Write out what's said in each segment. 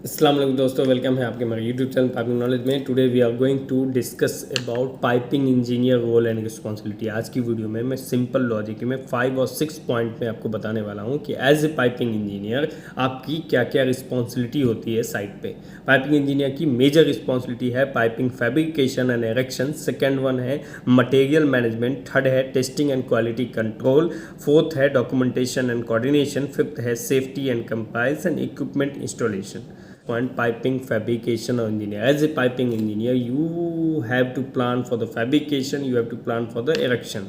अस्सलाम वालेकुम दोस्तों, वेलकम है आपके हमारे यूट्यूब चैनल पाइपिंग नॉलेज में। Today we are going to discuss about piping engineer role and responsibility. आज की वीडियो में मैं सिंपल लॉजिक में 5 और 6 पॉइंट में आपको बताने वाला हूं कि एज ए पाइपिंग इंजीनियर आपकी क्या क्या रिस्पॉन्सिबिलिटी होती है साइट पे। पाइपिंग इंजीनियर की मेजर रिस्पॉन्सिबिलिटी है piping fabrication and erection, second one है मटेरियल मैनेजमेंट, थर्ड है testing and quality control, fourth है डॉक्यूमेंटेशन एंड कोऑर्डिनेशन, फिफ्थ है safety and compliance and equipment installation. Point piping fabrication or engineer. As a piping engineer, you have to plan for the fabrication, you have to plan for the erection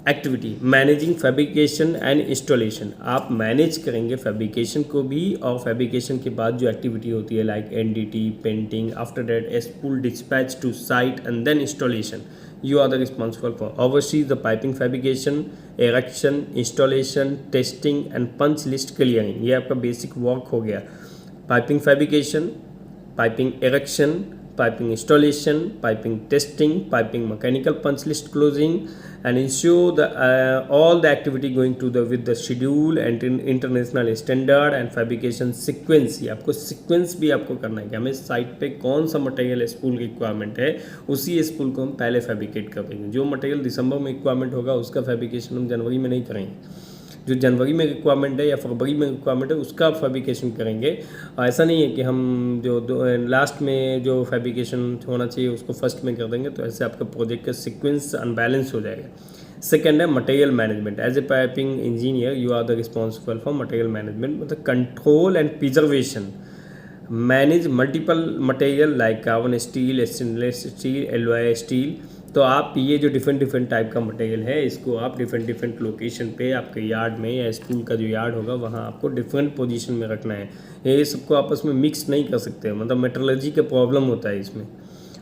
activity. Managing fabrication and installation, आप manage करेंगे fabrication को भी और fabrication के बाद जो activity होती है like NDT, painting, after that spool dispatch to site and then installation. You are the responsible for oversee the piping fabrication, erection, installation, testing and punch list clearing. ये आपका बेसिक वर्क हो गया। Piping fabrication, piping erection, piping installation, piping testing, piping mechanical punch list closing, and ensure the all the activity going to the with the schedule and international standard and fabrication sequence। ये आपको sequence भी आपको करना है कि हमें site पे कौन सा मटेरियल स्पूल की रिक्वायरमेंट है, उसी स्पूल को हम पहले फैब्रिकेट कर देंगे। जो मटेरियल दिसंबर में रिक्वायरमेंट होगा उसका फैब्रिकेशन हम जनवरी में नहीं करेंगे। जो जनवरी में रिक्वायरमेंट है या फरवरी में रिक्वायरमेंट है उसका फैब्रिकेशन करेंगे। ऐसा नहीं है कि हम जो लास्ट में जो फैब्रिकेशन होना चाहिए उसको फर्स्ट में कर देंगे, तो ऐसे आपका प्रोजेक्ट का सीक्वेंस अनबैलेंस हो जाएगा। सेकेंड है material management. As a piping engineer you are the responsible for material management, मतलब control and preservation. Manage multiple material like carbon steel, stainless steel, alloy steel. तो आप ये जो डिफरेंट टाइप का material है इसको आप डिफरेंट लोकेशन पे आपके यार्ड में या स्कूल का जो यार्ड होगा वहाँ आपको डिफरेंट पोजीशन में रखना है। ये सबको आपस में मिक्स नहीं कर सकते, मतलब मेट्रोलॉजी का प्रॉब्लम होता है इसमें।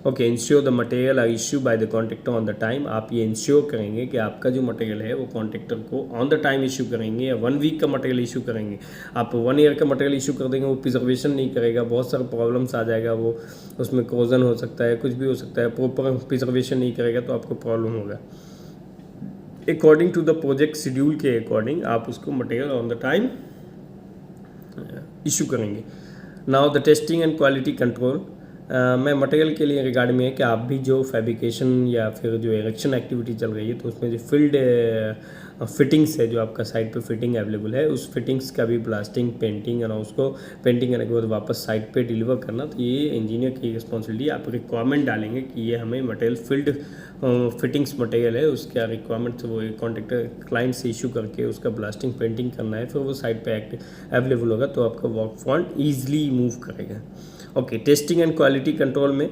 Okay, ensure the material are issue by the contractor on the time. आप ये इंश्योर करेंगे कि आपका जो मटेरियल है वो कॉन्ट्रैक्टर को ऑन द टाइम इशू करेंगे, या 1 वीक का मटेरियल इशू करेंगे। आप 1 ईयर का मटेरियल इशू कर देंगे, वो प्रिजर्वेशन नहीं करेगा, बहुत सारे प्रॉब्लम्स आ जाएगा, वो उसमें कोजन हो सकता है, कुछ भी हो सकता है। प्रॉपर प्रिजर्वेशन नहीं करेगा तो आपको प्रॉब्लम होगा। According to the project schedule के अकॉर्डिंग आप उसको material on the time issue करेंगे। Now the testing and quality control. मैं मटेरियल के लिए रिगार्ड में है कि आप भी जो फैब्रिकेशन या फिर जो इरेक्शन एक्टिविटी चल रही है तो उसमें जो फील्ड फिटिंग्स है, जो आपका साइट पे फिटिंग अवेलेबल है, उस फिटिंग्स का भी ब्लास्टिंग, पेंटिंग और उसको पेंटिंग करने के बाद वापस साइट पे डिलीवर करना, तो ये इंजीनियर की रिस्पॉन्सिबिलिटी। आप रिक्वायरमेंट डालेंगे कि ये हमें मटेरियल फील्ड फिटिंग्स मटेरियल है, उसका रिक्वायरमेंट वो कॉन्ट्रैक्टर क्लाइंट से इशू करके उसका ब्लास्टिंग, पेंटिंग करना है, फिर वो साइट पे अवेलेबल होगा तो आपका वर्क फ्रंट ईजिली मूव करेगा। Okay, testing and quality control में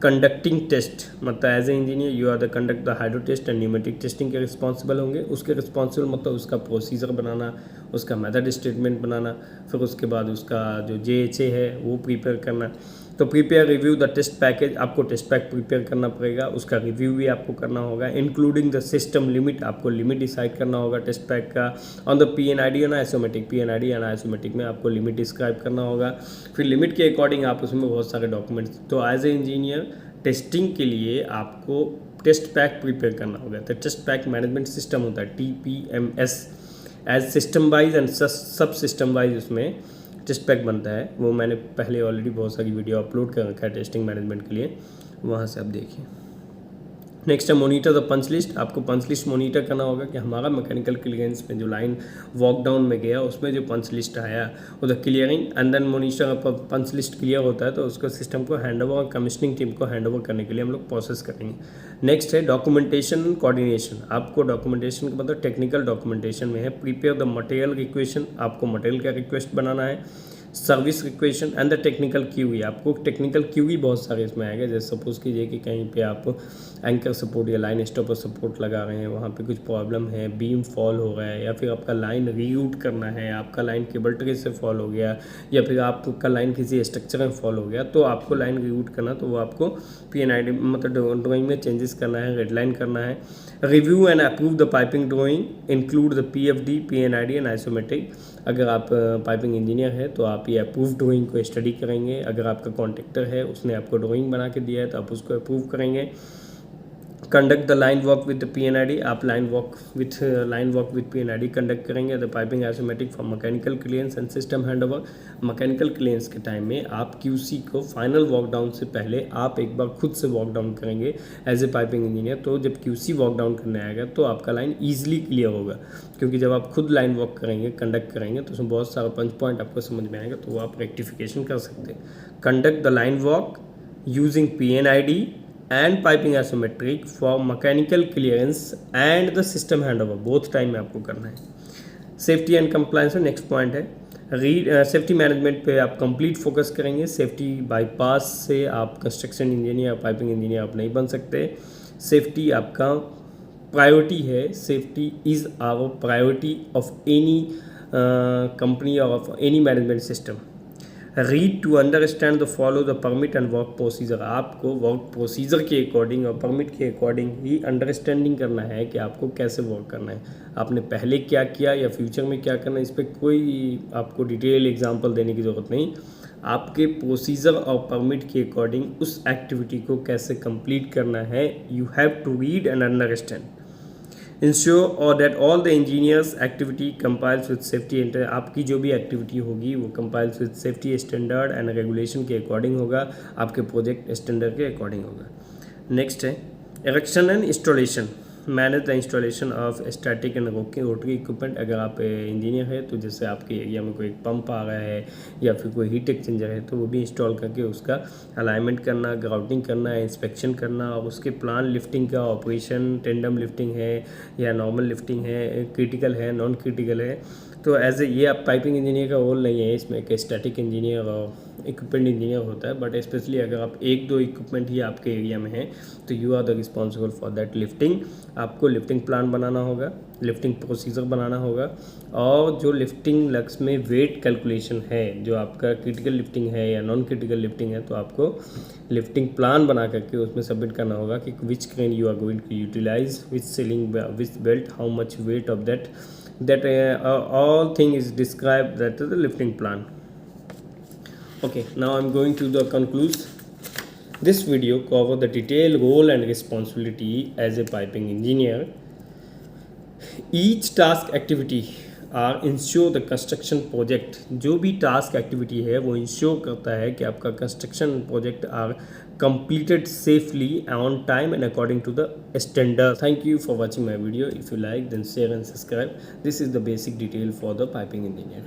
कंडक्टिंग टेस्ट, मतलब as a engineer you are the conduct the hydro test and pneumatic testing के रिस्पॉन्सिबल होंगे। उसके रिस्पॉन्सिबल मतलब उसका प्रोसीजर बनाना, उसका मेथड स्टेटमेंट बनाना, फिर उसके बाद उसका जो JHA है वो प्रिपेयर करना। तो prepare review the test package, आपको टेस्ट पैक प्रिपेयर करना पड़ेगा, उसका रिव्यू भी आपको करना होगा, इंक्लूडिंग द सिस्टम लिमिट। आपको लिमिट डिसाइड करना होगा टेस्ट पैक का on the PNID and isometric. PNID and isometric में आपको लिमिट डिस्क्राइब करना होगा, फिर लिमिट के अकॉर्डिंग आप उसमें बहुत सारे डॉक्यूमेंट्स। तो एज ए इंजीनियर टेस्टिंग के लिए आपको टेस्ट पैक प्रिपेयर करना होगा। तो टेस्ट पैक मैनेजमेंट सिस्टम होता है TPMS, as system wise and sub system wise उसमें टेस्ट पैक बनता है। वो मैंने पहले ऑलरेडी बहुत सारी वीडियो अपलोड कर रखा है टेस्टिंग मैनेजमेंट के लिए, वहाँ से आप देखिए। नेक्स्ट है मोनीटर द पंच लिस्ट। आपको पंच लिस्ट मोनीटर करना होगा कि हमारा मैकेनिकल क्लियरेंस में जो लाइन वॉक डाउन में गया उसमें जो पंच लिस्ट आया वो the clearing and then monitor punch list clear होता है तो उसको सिस्टम को हैंडओवर और कमीशनिंग टीम को हैंडओवर करने के लिए हम लोग प्रोसेस करेंगे। नेक्स्ट है डॉक्यूमेंटेशन कोऑर्डिनेशन। आपको डॉक्यूमेंटेशन का मतलब टेक्निकल डॉक्यूमेंटेशन में है प्रिपेयर द मटेरियल रिक्वेशन, आपको मटेरियल का रिक्वेस्ट बनाना है, service requisition and the technical Q ही। आपको टेक्निकल क्यू ही बहुत सारे इसमें आएगा। जैसे सपोज कीजिए कि कहीं पे आप एंकर सपोर्ट या लाइन स्टॉपर सपोर्ट लगा रहे हैं, वहाँ पे कुछ प्रॉब्लम है, बीम फॉल हो रहा है, या फिर आपका लाइन रीरूट करना है, आपका लाइन केबल ट्रे से फॉल हो गया, या फिर आपका लाइन किसी स्ट्रक्चर में फॉल हो गया, तो आपको लाइन रीरूट करना, तो वो आपको PNID मतलब ड्राइंग में चेंजेस करना है, रेडलाइन करना है। Review and approve the piping drawing include the PFD, PNID and isometric. अगर आप पाइपिंग इंजीनियर है तो आप ये अप्रूव ड्राइंग को स्टडी करेंगे। अगर आपका कॉन्ट्रैक्टर है उसने आपको ड्राइंग बना के दिया है तो आप उसको अप्रूव करेंगे। Conduct the line work with PNID, आप line work with PNID conduct करेंगे। The piping isometric for mechanical clearance and system handover, mechanical clearance के टाइम में आप QC को फाइनल वॉक डाउन से पहले आप एक बार खुद से वॉक डाउन करेंगे एज ए पाइपिंग इंजीनियर। तो जब QC वॉक डाउन करने आएगा तो आपका लाइन ईजिली क्लियर होगा, क्योंकि जब आप खुद लाइन वर्क करेंगे, कंडक्ट करेंगे, तो उसमें बहुत सारा पंच पॉइंट आपको समझ में आएगा, तो वो आप रेक्टिफिकेशन कर सकते हैं। Conduct the line work using PNID and piping isometric for mechanical clearance and the system handover, both time में आपको करना है। सेफ्टी एंड कंप्लायंस में नेक्स्ट पॉइंट है सेफ्टी मैनेजमेंट पे आप कंप्लीट फोकस करेंगे। सेफ्टी बाईपास से आप कंस्ट्रक्शन इंजीनियर, पाइपिंग इंजीनियर आप नहीं बन सकते। सेफ्टी आपका प्रायोरिटी है, safety is our priority of any company और of any management system. Read to understand the follow the permit and work procedure, आपको वर्क प्रोसीजर के अकॉर्डिंग और परमिट के अकॉर्डिंग ही अंडरस्टैंडिंग करना है कि आपको कैसे वर्क करना है, आपने पहले क्या किया या फ्यूचर में क्या करना है। इस पर कोई आपको डिटेल एग्जांपल देने की ज़रूरत नहीं, आपके प्रोसीजर और परमिट के अकॉर्डिंग उस एक्टिविटी को कैसे कंप्लीट करना है, you have to read and understand. Ensure और that all the engineers activity compiles with safety and, आपकी जो भी एक्टिविटी होगी वो compiles with safety standard and regulation के अकॉर्डिंग होगा, आपके प्रोजेक्ट स्टैंडर्ड के अकॉर्डिंग होगा। नेक्स्ट है erection and installation, manage the installation of static and rotary equipment. अगर आप इंजीनियर है तो जैसे आपके एरिया में कोई पंप आ रहा है या फिर कोई हीट एक्सचेंजर है तो वो भी इंस्टॉल करके उसका अलाइनमेंट करना, ग्राउटिंग करना, इंस्पेक्शन करना और उसके प्लान लिफ्टिंग का ऑपरेशन, टेंडम लिफ्टिंग है या नॉर्मल लिफ्टिंग है, क्रिटिकल है, नॉन क्रिटिकल है। तो एज ए ये आप पाइपिंग इंजीनियर का रोल नहीं है इसमें, एक स्टैटिक इंजीनियर और इक्विपमेंट इंजीनियर होता है, बट स्पेशली अगर आप एक दो इक्विपमेंट ही आपके एरिया में है तो you are the responsible for that lifting. आपको लिफ्टिंग प्लान बनाना होगा, लिफ्टिंग प्रोसीजर बनाना होगा, और जो लिफ्टिंग लक्स में वेट कैलकुलेशन है, जो आपका क्रिटिकल लिफ्टिंग है या नॉन क्रिटिकल लिफ्टिंग है, तो आपको लिफ्टिंग प्लान बना करके उसमें सबमिट करना होगा कि which crane you are going to utilise, which sling, which belt, how much weight of that all thing is described that is the lifting plan. Okay, now I'm going to the conclude. This video cover the detailed role and responsibility as a piping engineer. Each task activity are ensure the construction project, जो भी task activity है वो ensure करता है कि आपका construction project are completed safely on time and according to the standard. Thank you for watching my video. If you like, then share and subscribe. This is the basic detail for the piping engineer.